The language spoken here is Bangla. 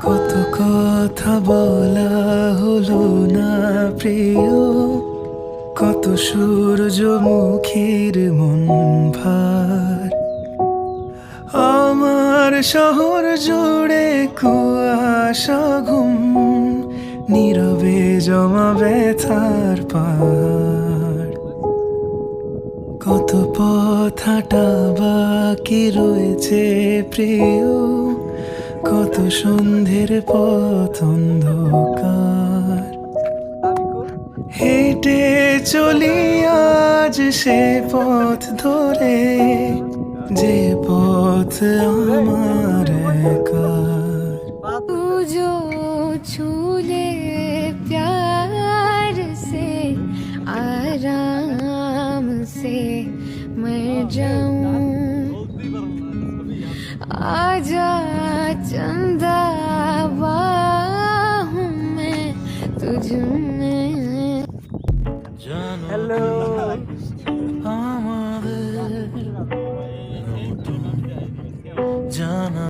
কত কথা বলা হলো না প্রিয়, কত সূর্যমুখীর মন ভার। আমার শহর জুড়ে কুয়াশা ঘুম, নীরবে জমা ব্যথার পাহাড়। কত পথ হাঁটা বাকি রয়েছে প্রিয়, কত সন্ধ্যের পথ অন্ধকার। হেঁটে চলি আজ সে পথ ধরে, যে পথ আমার একার। तू जो छू ले प्यार से आराम से मर जाऊं। आजा चंदा बाहूं में तुझ में। হ্যালো আমাদের জানা